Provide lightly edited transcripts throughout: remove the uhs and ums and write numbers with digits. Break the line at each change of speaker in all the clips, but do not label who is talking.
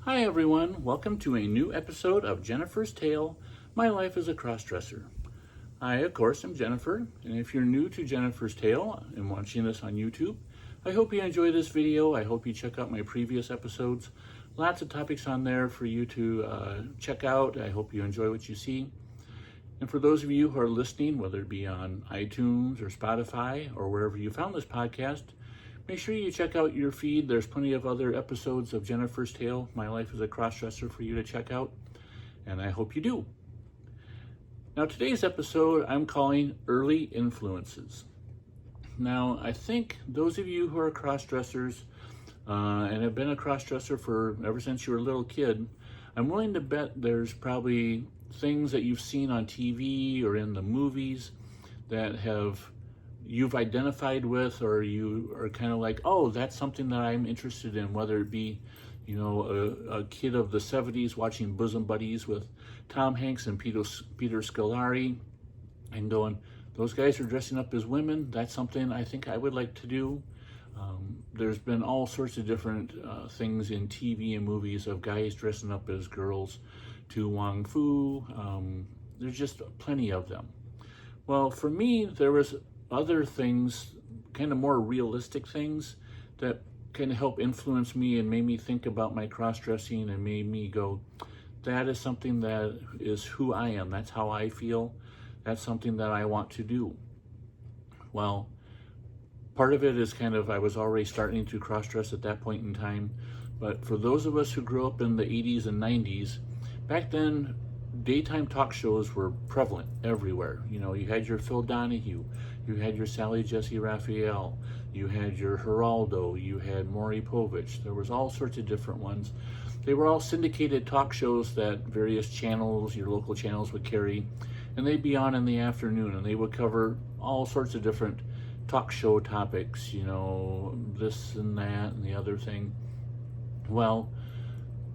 Hi everyone, welcome to a new episode of Jennifer's Tale, My Life as a Crossdresser. I, of course, am Jennifer, and if you're new to Jennifer's Tale and watching this on YouTube, I hope you enjoy this video. I hope you check out my previous episodes. Lots of topics on there for you to check out. I hope you enjoy what you see. And for those of you who are listening, whether it be on iTunes or Spotify or wherever you found this podcast, make sure you check out your feed. There's plenty of other episodes of Jennifer's Tale, My Life as a Crossdresser, for you to check out, and I hope you do. Now, today's episode I'm calling Early Influences. Now, I think those of you who are crossdressers and have been a crossdresser for ever since you were a little kid, I'm willing to bet there's probably things that you've seen on TV or in the movies that you've identified with, or you are kind of like, oh, that's something that I'm interested in, whether it be, a kid of the 70s watching Bosom Buddies with Tom Hanks and Peter Scolari and going, those guys are dressing up as women. That's something I think I would like to do. There's been all sorts of different things in TV and movies of guys dressing up as girls, to Wong Fu. There's just plenty of them. Well, for me, there was other things, kind of more realistic things, that kind of help influence me and made me think about my cross-dressing and made me go, that is something that is who I am. That's how I feel. That's something that I want to do. Well, part of it is I was already starting to cross-dress at that point in time. But for those of us who grew up in the 80s and 90s, back then, daytime talk shows were prevalent everywhere. You had your Phil Donahue, you had your Sally Jesse Raphael, you had your Geraldo, you had Maury Povich. There was all sorts of different ones. They were all syndicated talk shows that various channels, your local channels, would carry, and they'd be on in the afternoon, and they would cover all sorts of different talk show topics, this and that and the other thing. Well,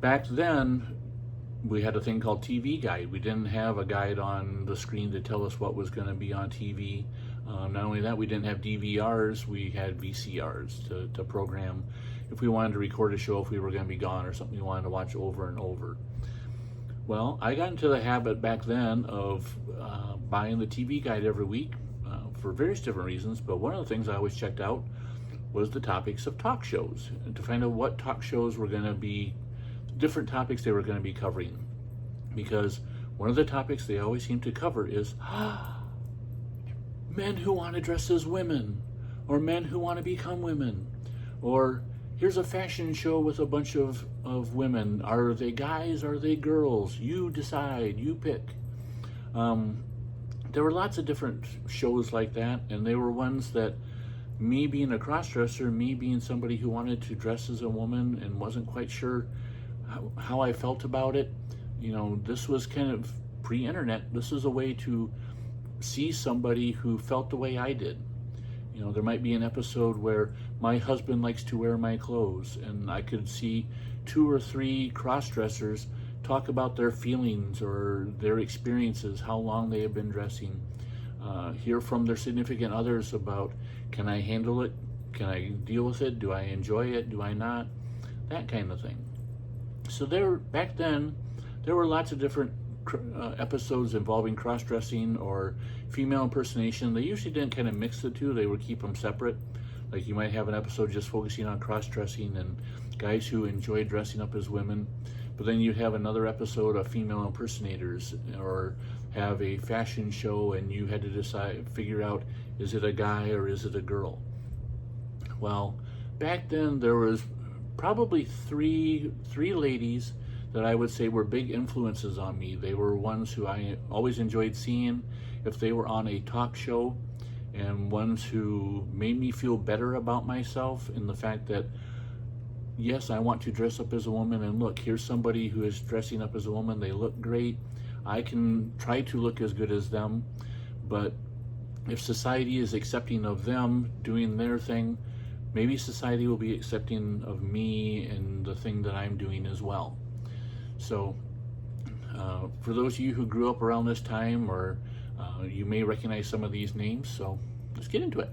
back then, we had a thing called TV Guide. We didn't have a guide on the screen to tell us what was going to be on TV. Not only that, we didn't have DVRs, we had VCRs to program if we wanted to record a show, if we were going to be gone, or something we wanted to watch over and over. Well, I got into the habit back then of buying the TV Guide every week for various different reasons, but one of the things I always checked out was the topics of talk shows, and to find out what talk shows were going to be, different topics they were going to be covering. Because one of the topics they always seem to cover is men who want to dress as women, or men who want to become women, or here's a fashion show with a bunch of women. Are they guys? Are they girls? You decide, you pick. There were lots of different shows like that, and they were ones that, me being a crossdresser, me being somebody who wanted to dress as a woman and wasn't quite sure how I felt about it, this was kind of pre-internet. This is a way to see somebody who felt the way I did. There might be an episode where my husband likes to wear my clothes, and I could see 2 or 3 cross-dressers talk about their feelings or their experiences, how long they have been dressing, hear from their significant others about, can I handle it? Can I deal with it? Do I enjoy it? Do I not? That kind of thing. So back then, there were lots of different episodes involving cross-dressing or female impersonation. They usually didn't kind of mix the two. They would keep them separate. Like you might have an episode just focusing on cross-dressing and guys who enjoy dressing up as women. But then you'd have another episode of female impersonators, or have a fashion show and you had to figure out, is it a guy or is it a girl? Well, back then there was probably three ladies that I would say were big influences on me. They were ones who I always enjoyed seeing if they were on a talk show, and ones who made me feel better about myself in the fact that, yes, I want to dress up as a woman, and look, here's somebody who is dressing up as a woman. They look great. I can try to look as good as them, but if society is accepting of them doing their thing, maybe society will be accepting of me and the thing that I'm doing as well. So for those of you who grew up around this time, or you may recognize some of these names, so let's get into it.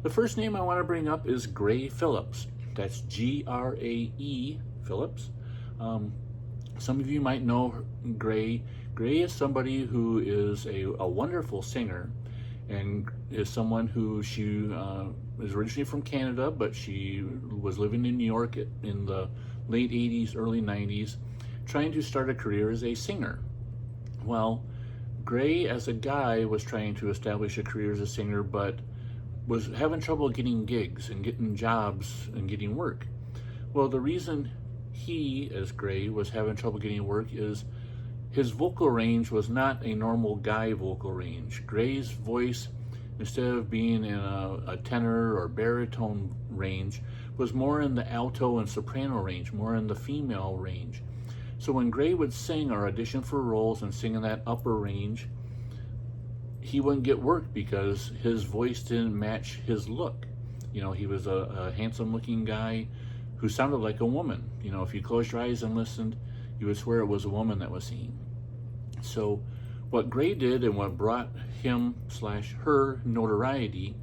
The first name I want to bring up is Gray Phillips. That's Grae Phillips. Some of you might know Gray. Gray is somebody who is a wonderful singer, and is someone who she is originally from Canada, but she was living in New York in the late 80s, early 90s, trying to start a career as a singer. Well, Gray as a guy was trying to establish a career as a singer, but was having trouble getting gigs and getting jobs and getting work. Well, the reason he, as Gray, was having trouble getting work is his vocal range was not a normal guy vocal range. Gray's voice, instead of being in a tenor or baritone range, was more in the alto and soprano range, more in the female range. So when Gray would sing or audition for roles and sing in that upper range, he wouldn't get work because his voice didn't match his look. You know, he was a handsome looking guy who sounded like a woman. You know, if you closed your eyes and listened, you would swear it was a woman that was singing. So what Gray did, and what brought him/her notoriety,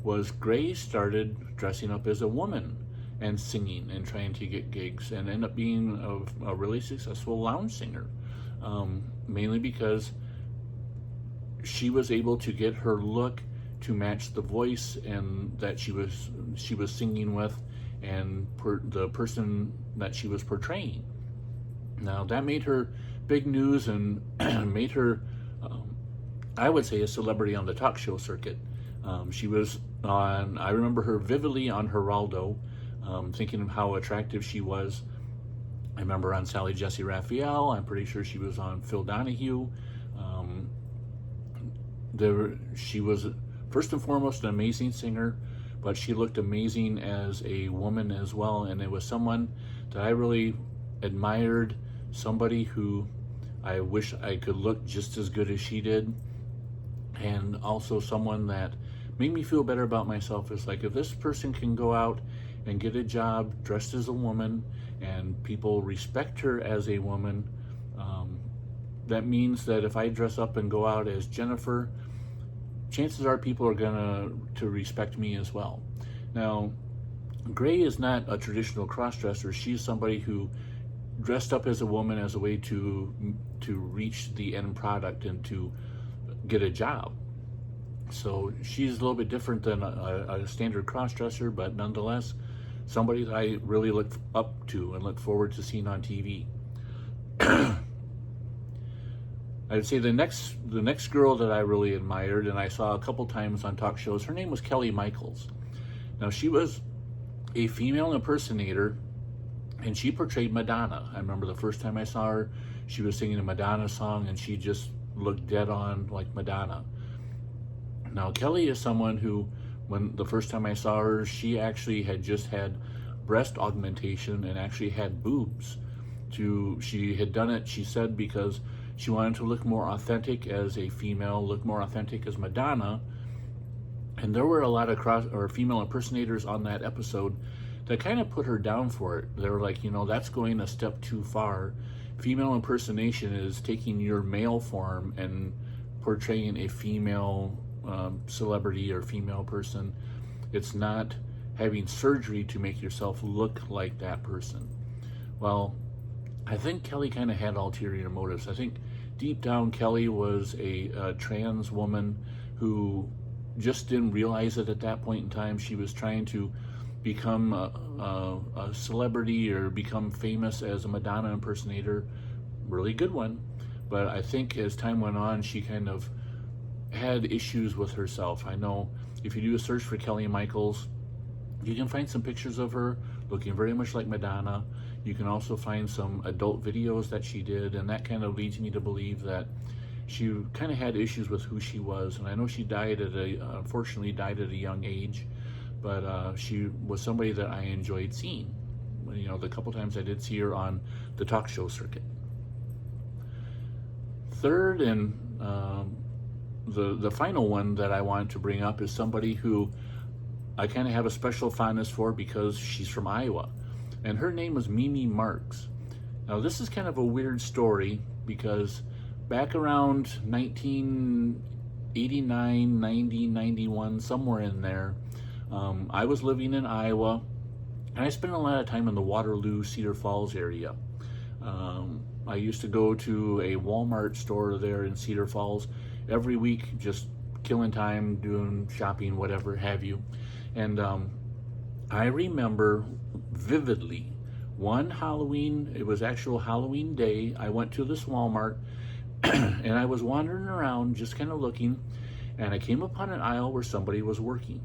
was Gray started dressing up as a woman and singing and trying to get gigs, and ended up being a really successful lounge singer, mainly because she was able to get her look to match the voice and that she was singing with, and the person that she was portraying. Now that made her big news and made her, I would say, a celebrity on the talk show circuit. She was on, I remember her vividly on Geraldo, thinking of how attractive she was. I remember on Sally Jesse Raphael. I'm pretty sure she was on Phil Donahue. She was first and foremost an amazing singer, but she looked amazing as a woman as well, and it was someone that I really admired, somebody who I wish I could look just as good as she did, and also someone that made me feel better about myself. It's like, if this person can go out and get a job dressed as a woman and people respect her as a woman, that means that if I dress up and go out as Jennifer, chances are people are gonna to respect me as well. Now, Gray is not a traditional cross-dresser. She's somebody who dressed up as a woman as a way to reach the end product and to get a job. So she's a little bit different than a standard cross-dresser, but nonetheless, somebody that I really look up to and look forward to seeing on TV. I'd say the next girl that I really admired, and I saw a couple times on talk shows, her name was Kelly Michaels. Now, she was a female impersonator, and she portrayed Madonna. I remember the first time I saw her, she was singing a Madonna song, and she just looked dead on like Madonna. Now, Kelly is someone who, when the first time I saw her, she actually had just had breast augmentation and actually had boobs. She had done it, she said, because she wanted to look more authentic as a female, look more authentic as Madonna. And there were a lot of female impersonators on that episode that kind of put her down for it. They were like, you know, that's going a step too far. Female impersonation is taking your male form and portraying a female celebrity or female person. It's not having surgery to make yourself look like that person. Well, I think Kelly kind of had ulterior motives. I think deep down Kelly was a trans woman who just didn't realize it at that point in time. She was trying to become a celebrity or become famous as a Madonna impersonator. Really good one. But I think as time went on, she kind of had issues with herself. I know if you do a search for Kelly Michaels, you can find some pictures of her looking very much like Madonna. You can also find some adult videos that she did, and that kind of leads me to believe that she kind of had issues with who she was. And I know she unfortunately died at a young age, but she was somebody that I enjoyed seeing. You know, the couple times I did see her on the talk show circuit. Third, and the final one that I wanted to bring up is somebody who I kind of have a special fondness for because she's from Iowa, and her name was Mimi Marks. Now, this is kind of a weird story because back around 1989, 90, 91, somewhere in there, I was living in Iowa, and I spent a lot of time in the Waterloo, Cedar Falls area. I used to go to a Walmart store there in Cedar Falls every week, just killing time, doing shopping, whatever have you. And I remember vividly one Halloween, it was actual Halloween day, I went to this Walmart and I was wandering around just kind of looking, and I came upon an aisle where somebody was working.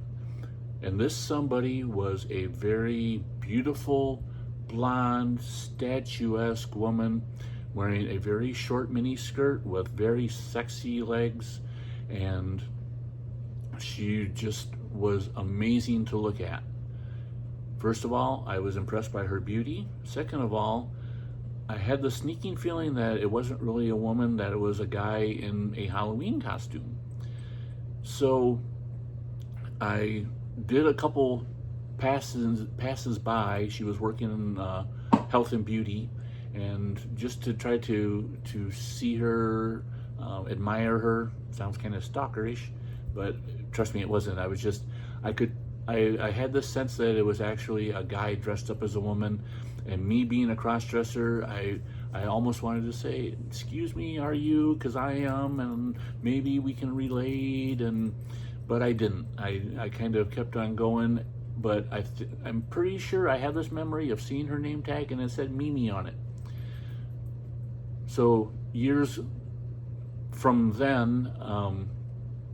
And this somebody was a very beautiful, blonde, statuesque woman wearing a very short mini skirt with very sexy legs, and she just was amazing to look at. First of all, I was impressed by her beauty. Second of all, I had the sneaking feeling that it wasn't really a woman, that it was a guy in a Halloween costume. So I did a couple passes by. She was working in health and beauty, and just to try to see her, admire her. Sounds kind of stalkerish, but trust me, it wasn't. I had this sense that it was actually a guy dressed up as a woman, and me being a cross-dresser, I almost wanted to say, "Excuse me, are you?" Because I am, and maybe we can relate, but I didn't. I kind of kept on going, but I'm pretty sure I have this memory of seeing her name tag and it said Mimi on it. So years from then,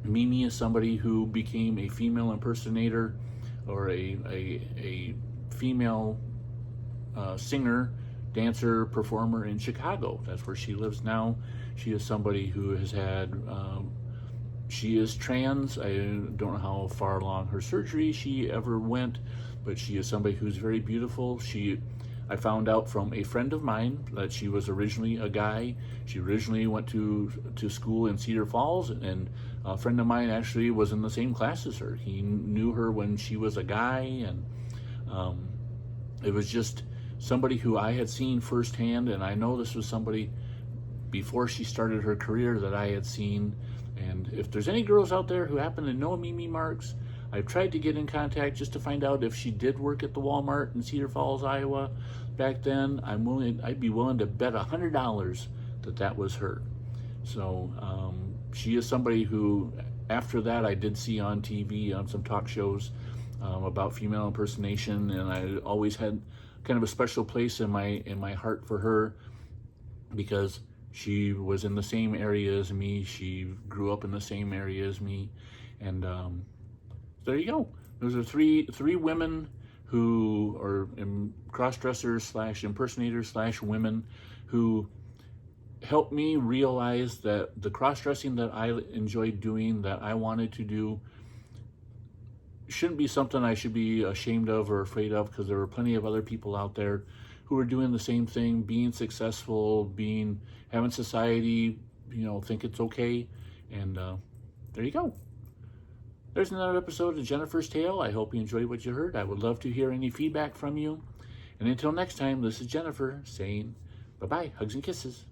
Mimi is somebody who became a female impersonator, or a female singer, dancer, performer in Chicago. That's where she lives now. She is somebody who has had, she is trans. I don't know how far along her surgery she ever went, but she is somebody who's very beautiful. I found out from a friend of mine that she was originally a guy. She originally went to school in Cedar Falls, and a friend of mine actually was in the same class as her. He knew her when she was a guy, and it was just somebody who I had seen firsthand, and I know this was somebody before she started her career that I had seen. And if there's any girls out there who happen to know Mimi Marks, I've tried to get in contact just to find out if she did work at the Walmart in Cedar Falls, Iowa back then. I'd be willing to bet $100 that was her. So she is somebody who, after that, I did see on TV on some talk shows about female impersonation, and I always had kind of a special place in my heart for her, because she was in the same area as me. She grew up in the same area as me, and there you go. Those are three women who are cross-dressers / impersonators / women who helped me realize that the cross-dressing that I enjoyed doing, that I wanted to do, shouldn't be something I should be ashamed of or afraid of, because there were plenty of other people out there who were doing the same thing, being successful, having society, think it's okay. And there you go. There's another episode of Jennifer's Tale. I hope you enjoyed what you heard. I would love to hear any feedback from you. And until next time, this is Jennifer saying bye-bye, hugs and kisses.